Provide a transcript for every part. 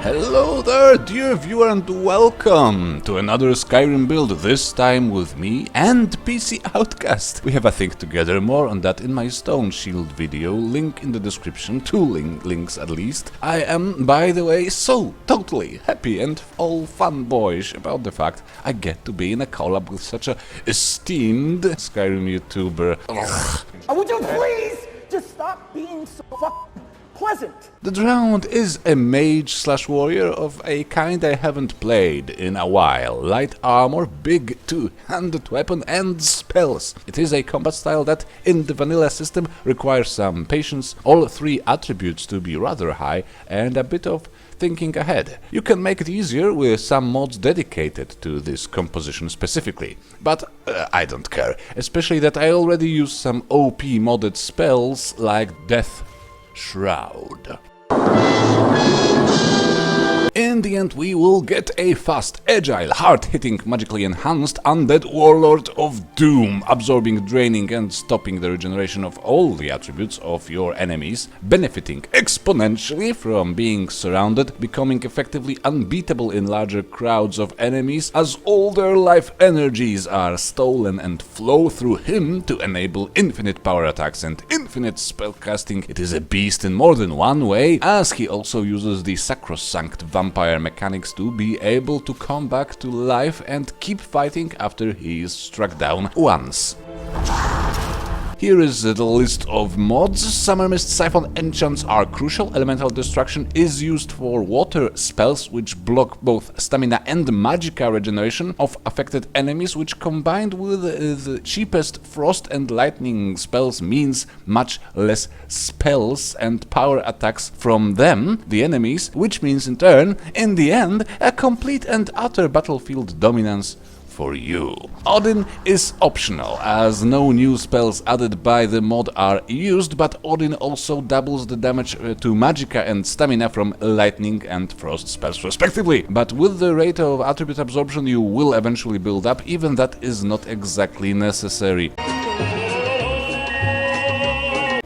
Hello there, dear viewer, and welcome to another Skyrim build, this time with me and PCOutcast. We have a think together, more on that in my Stoneshield video, link in the description, two links at least. I am, by the way, so totally happy and all fanboyish about the fact I get to be in a collab with such a esteemed Skyrim YouTuber. Ugh. Would you please just stop being so pleasant? The Drowned is a mage/warrior of a kind I haven't played in a while. Light armor, big two-handed weapon and spells. It is a combat style that, in the vanilla system, requires some patience, all three attributes to be rather high, and a bit of thinking ahead. You can make it easier with some mods dedicated to this composition specifically, but I don't care, especially that I already use some OP modded spells like Death Shroud. In the end, we will get a fast, agile, hard-hitting, magically enhanced Undead Warlord of Doom, absorbing, draining and stopping the regeneration of all the attributes of your enemies, benefiting exponentially from being surrounded, becoming effectively unbeatable in larger crowds of enemies as all their life energies are stolen and flow through him to enable infinite power attacks and infinite spellcasting. It is a beast in more than one way, as he also uses the Sacrosanct vampire mechanics to be able to come back to life and keep fighting after he is struck down once. Here is the list of mods. Summermyst siphon enchants are crucial. Elemental destruction is used for water spells which block both stamina and magicka regeneration of affected enemies, which combined with the cheapest frost and lightning spells means much less spells and power attacks from them, the enemies, which means in turn, in the end, a complete and utter battlefield dominance for you. Odin is optional, as no new spells added by the mod are used, but Odin also doubles the damage to magicka and stamina from lightning and frost spells respectively. But with the rate of attribute absorption you will eventually build up, even that is not exactly necessary.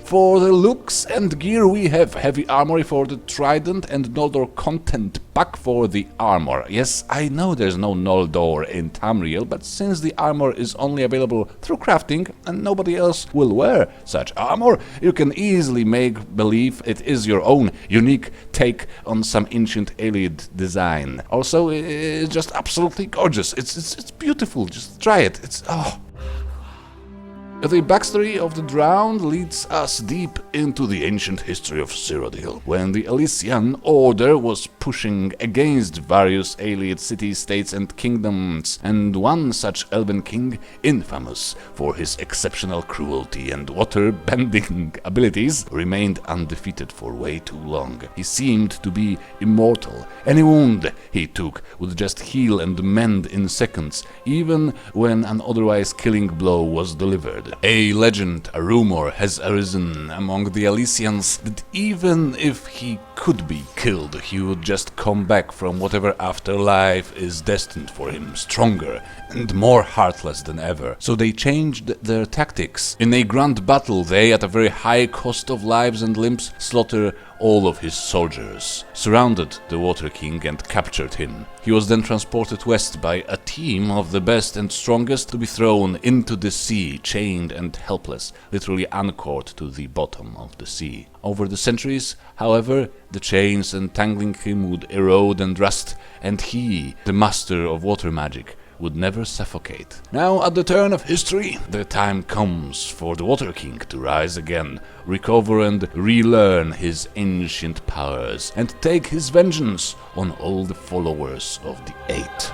For the looks and gear we have heavy armory for the trident and Noldor content pack for the armor. Yes, I know there's no Noldor in Tamriel, but since the armor is only available through crafting and nobody else will wear such armor, you can easily make believe it is your own unique take on some ancient Ayleid design. Also, it's just absolutely gorgeous. It's beautiful. Just try it. It's The backstory of the Drowned leads us deep into the ancient history of Cyrodiil, when the Elysian Order was pushing against various Ayleid cities, states and kingdoms, and one such elven king, infamous for his exceptional cruelty and water-bending abilities, remained undefeated for way too long. He seemed to be immortal. Any wound he took would just heal and mend in seconds, even when an otherwise killing blow was delivered. A legend, a rumor, has arisen among the Elysians that even if he could be killed, he would just come back from whatever afterlife is destined for him, stronger and more heartless than ever. So they changed their tactics. In a grand battle, they, at a very high cost of lives and limbs, slaughter all of his soldiers, surrounded the Water King and captured him. He was then transported west by a team of the best and strongest to be thrown into the sea, chained and helpless, literally anchored to the bottom of the sea. Over the centuries, however, the chains entangling him would erode and rust, and he, the master of water magic, would never suffocate. Now, at the turn of history, the time comes for the Water King to rise again, recover and relearn his ancient powers, and take his vengeance on all the followers of the Eight.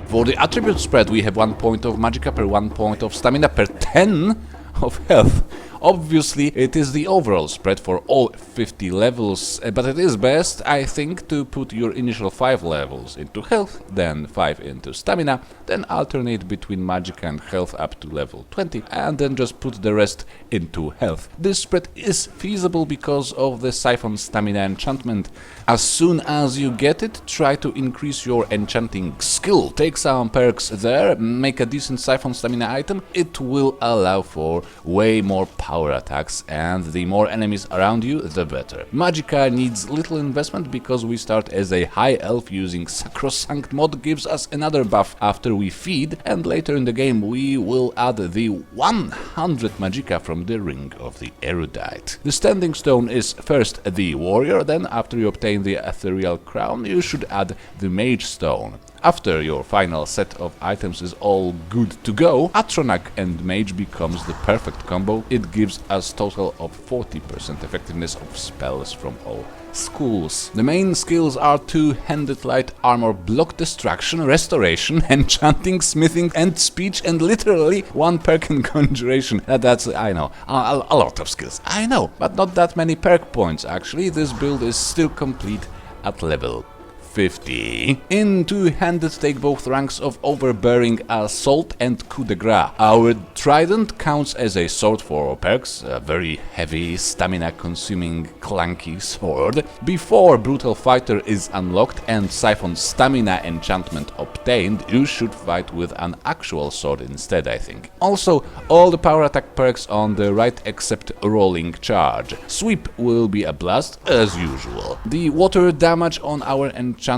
For the attribute spread, we have 1 point of magicka per 1 point of stamina per 10 of health. Obviously, it is the overall spread for all 50 levels, but it is best, I think, to put your initial 5 levels into health, then 5 into stamina, then alternate between magicka and health up to level 20, and then just put the rest into health. This spread is feasible because of the Siphon Stamina enchantment. As soon as you get it, try to increase your enchanting skill. Take some perks there, make a decent Siphon Stamina item. It will allow for way more power attacks, and the more enemies around you, the better. Magicka needs little investment because we start as a high elf. Using Sacrosanct mod gives us another buff after we feed, and later in the game we will add the 100 magicka from the Ring of the Erudite. The standing stone is first the warrior, then after you obtain the ethereal crown you should add the mage stone. After your final set of items is all good to go, Atronach and Mage becomes the perfect combo. It gives us total of 40% effectiveness of spells from all schools. The main skills are two-handed light armor, block destruction, restoration, enchanting, smithing, and speech, and literally one perk in conjuration. That's, I know, a lot of skills, I know, but not that many perk points actually. This build is still complete at level 50. In two-handed take both ranks of overbearing assault and coup de grace. Our trident counts as a sword for perks, a very heavy, stamina-consuming, clunky sword. Before brutal fighter is unlocked and siphon stamina enchantment obtained, you should fight with an actual sword instead, I think. Also, all the power attack perks on the right except rolling charge. Sweep will be a blast, as usual. The water damage on our enchantment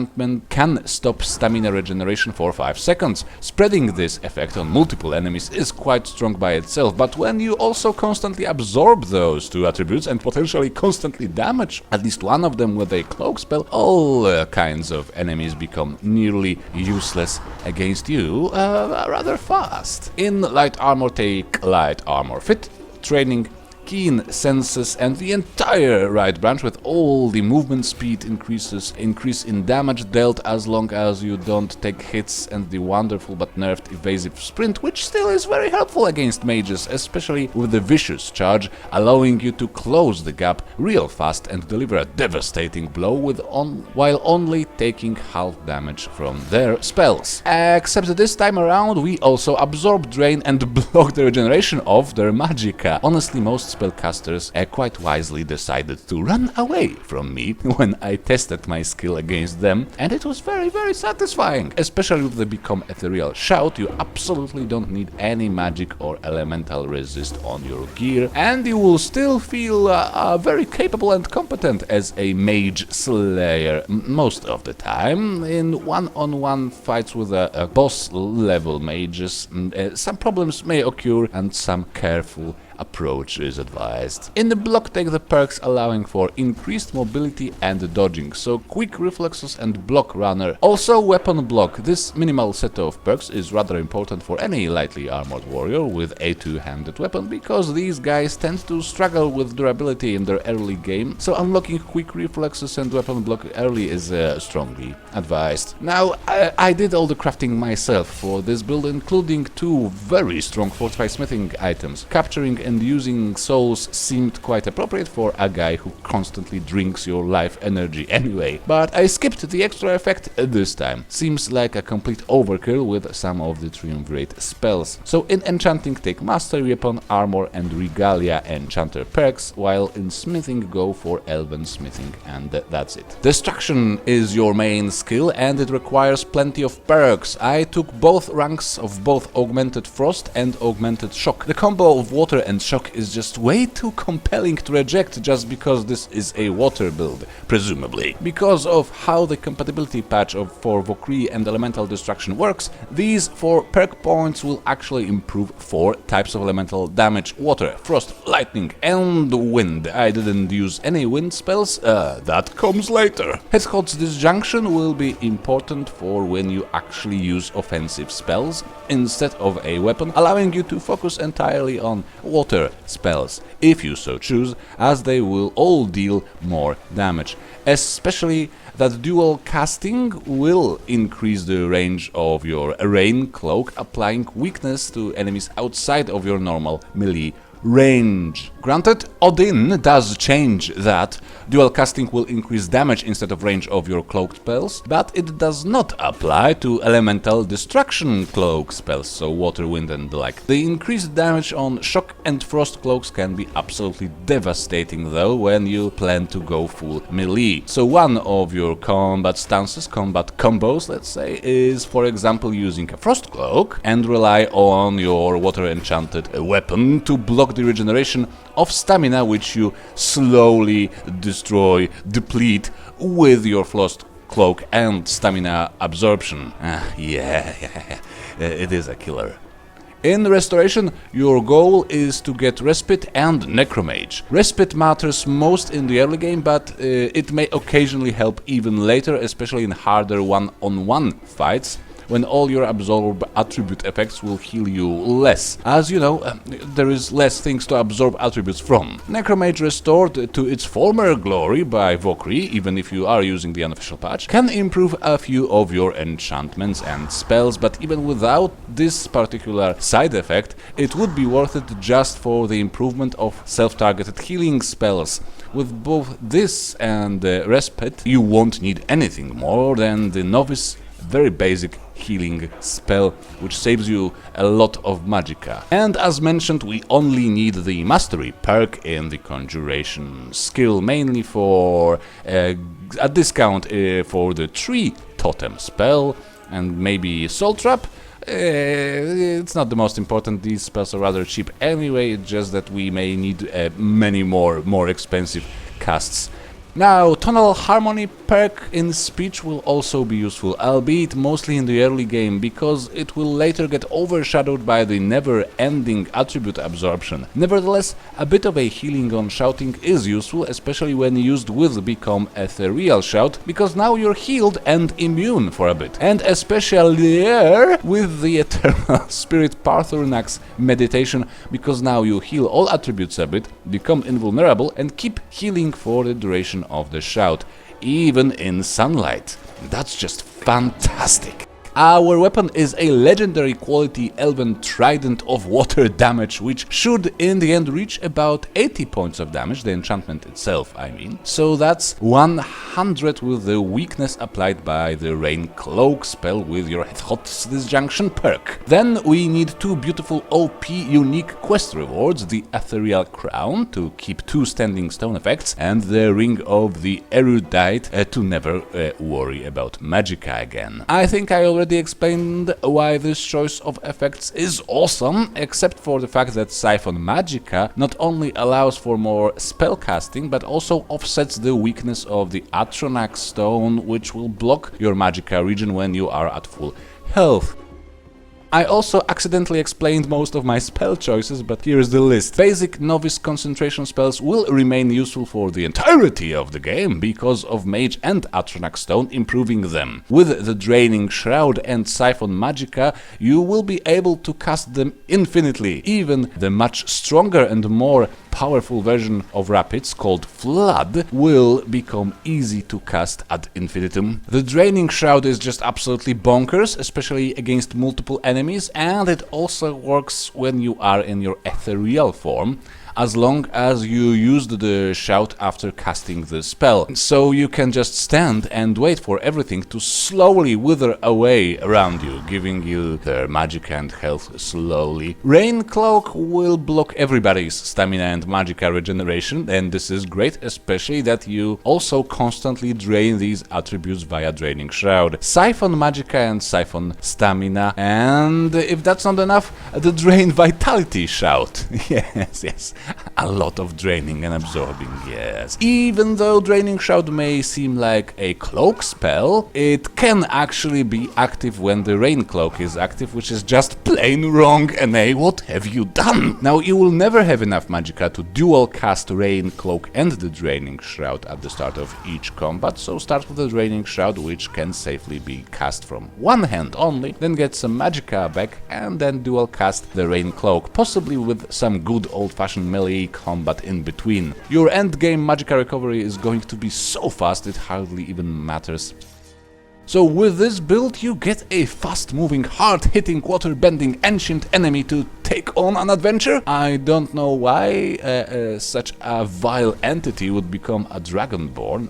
can stop stamina regeneration for 5 seconds. Spreading this effect on multiple enemies is quite strong by itself, but when you also constantly absorb those two attributes and potentially constantly damage at least one of them with a cloak spell, all kinds of enemies become nearly useless against you rather fast. In light armor take light armor fit, training, keen senses, and the entire right branch with all the movement speed increase in damage dealt as long as you don't take hits, and the wonderful but nerfed evasive sprint, which still is very helpful against mages, especially with the vicious charge, allowing you to close the gap real fast and deliver a devastating blow while only taking half damage from their spells. Except this time around we also absorb, drain, and block the regeneration of their magicka. Honestly, most spellcasters quite wisely decided to run away from me when I tested my skill against them, and it was very, very satisfying. Especially with the Become Ethereal Shout, you absolutely don't need any magic or elemental resist on your gear, and you will still feel very capable and competent as a mage slayer most of the time. In one-on-one fights with boss level mages, some problems may occur and some careful approach is advised. In the block take the perks allowing for increased mobility and dodging, so quick reflexes and block runner. Also weapon block. This minimal set of perks is rather important for any lightly armored warrior with a two-handed weapon, because these guys tend to struggle with durability in their early game, so unlocking quick reflexes and weapon block early is strongly advised. Now, I did all the crafting myself for this build, including two very strong fortified smithing items. Capturing and using souls seemed quite appropriate for a guy who constantly drinks your life energy anyway, but I skipped the extra effect this time. Seems like a complete overkill with some of the Triumvirate spells. So in enchanting take mastery weapon, armor, and regalia enchanter perks, while in smithing go for elven smithing, and that's it. Destruction is your main skill and it requires plenty of perks. I took both ranks of both augmented frost and augmented shock. The combo of water and shock is just way too compelling to reject just because this is a water build, presumably. Because of how the compatibility patch for Vokrii and elemental destruction works, these 4 perk points will actually improve 4 types of elemental damage: water, frost, lightning, and wind. I didn't use any wind spells, that comes later. Headhod's disjunction will be important for when you actually use offensive spells instead of a weapon, allowing you to focus entirely on water spells, if you so choose, as they will all deal more damage. Especially that dual casting will increase the range of your rain cloak, applying weakness to enemies outside of your normal melee range. Granted, Odin does change that. Dual casting will increase damage instead of range of your cloaked spells, but it does not apply to elemental destruction cloak spells, so water, wind and the like. The increased damage on shock and frost cloaks can be absolutely devastating though when you plan to go full melee. So one of your combat stances, combat combos let's say, is for example using a frost cloak and rely on your water enchanted weapon to block the regeneration of stamina which you slowly destroy, deplete with your frost cloak and stamina absorption. It is a killer. In Restoration, your goal is to get Respite and Necromage. Respite matters most in the early game, but it may occasionally help even later, especially in harder one-on-one fights, when all your absorb attribute effects will heal you less. As you know, there is less things to absorb attributes from. Necromage restored to its former glory by Vokrii, even if you are using the unofficial patch, can improve a few of your enchantments and spells, but even without this particular side effect, it would be worth it just for the improvement of self-targeted healing spells. With both this and Respite, you won't need anything more than the Novice very basic healing spell, which saves you a lot of magicka. And as mentioned, we only need the Mastery perk in the Conjuration skill, mainly for a discount for the Tree Totem spell, and maybe Soul Trap. It's not the most important, these spells are rather cheap anyway, it's just that we may need many more expensive casts. Now, Tonal Harmony perk in Speech will also be useful, albeit mostly in the early game, because it will later get overshadowed by the never-ending attribute absorption. Nevertheless, a bit of a healing on Shouting is useful, especially when used with Become Ethereal Shout, because now you're healed and immune for a bit. And especially with the Eternal Spirit Parthurnax meditation, because now you heal all attributes a bit, become invulnerable, and keep healing for the duration of the shout, even in sunlight. That's just fantastic. Our weapon is a legendary quality elven trident of water damage, which should in the end reach about 80 points of damage, the enchantment itself I mean. So that's 100 with the weakness applied by the Rain Cloak spell with your Hot Disjunction perk. Then we need two beautiful OP unique quest rewards, the Ethereal Crown to keep 2 standing stone effects, and the Ring of the Erudite to never worry about magicka again. I think I already explained why this choice of effects is awesome, except for the fact that Siphon Magicka not only allows for more spellcasting, but also offsets the weakness of the Atronax stone, which will block your magicka regen when you are at full health. I also accidentally explained most of my spell choices, but here is the list. Basic Novice concentration spells will remain useful for the entirety of the game because of Mage and Atronax Stone improving them. With the Draining Shroud and Siphon Magicka, you will be able to cast them infinitely. Even the much stronger and more powerful version of Rapids, called Flood, will become easy to cast ad infinitum. The Draining Shroud is just absolutely bonkers, especially against multiple enemies, and it also works when you are in your ethereal form, as long as you used the shout after casting the spell. So you can just stand and wait for everything to slowly wither away around you, giving you their magic and health slowly. Rain Cloak will block everybody's stamina and magicka regeneration, and this is great, especially that you also constantly drain these attributes via Draining Shroud. Siphon Magicka and Siphon Stamina, and if that's not enough, the Drain Vitality Shout. Yes. A lot of draining and absorbing, yes. Even though Draining Shroud may seem like a cloak spell, it can actually be active when the Rain Cloak is active, which is just plain wrong, and what have you done? Now, you will never have enough magicka to dual cast Rain Cloak and the Draining Shroud at the start of each combat, so start with the Draining Shroud, which can safely be cast from one hand only, then get some magicka back, and then dual cast the Rain Cloak, possibly with some good old-fashioned melee combat in between. Your endgame magicka recovery is going to be so fast it hardly even matters. So with this build you get a fast-moving, hard-hitting, water-bending ancient enemy to take on an adventure. I don't know why such a vile entity would become a dragonborn.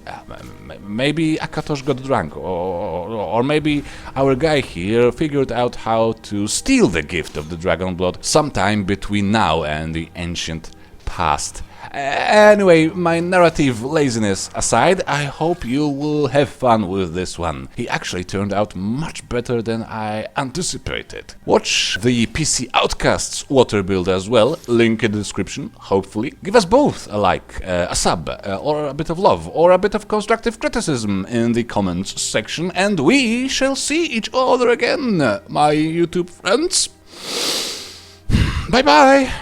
Maybe Akatosh got drunk, or maybe our guy here figured out how to steal the gift of the dragon blood sometime between now and the ancient past. Anyway, my narrative laziness aside, I hope you will have fun with this one. He actually turned out much better than I anticipated. Watch the PCOutcast's water build as well, link in the description, hopefully. Give us both a like, a sub, or a bit of love, or a bit of constructive criticism in the comments section, and we shall see each other again, my YouTube friends. Bye bye!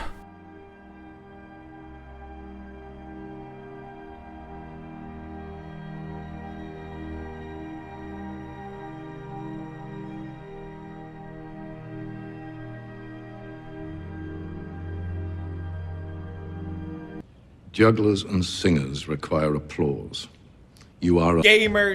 Jugglers and singers require applause. You are a gamer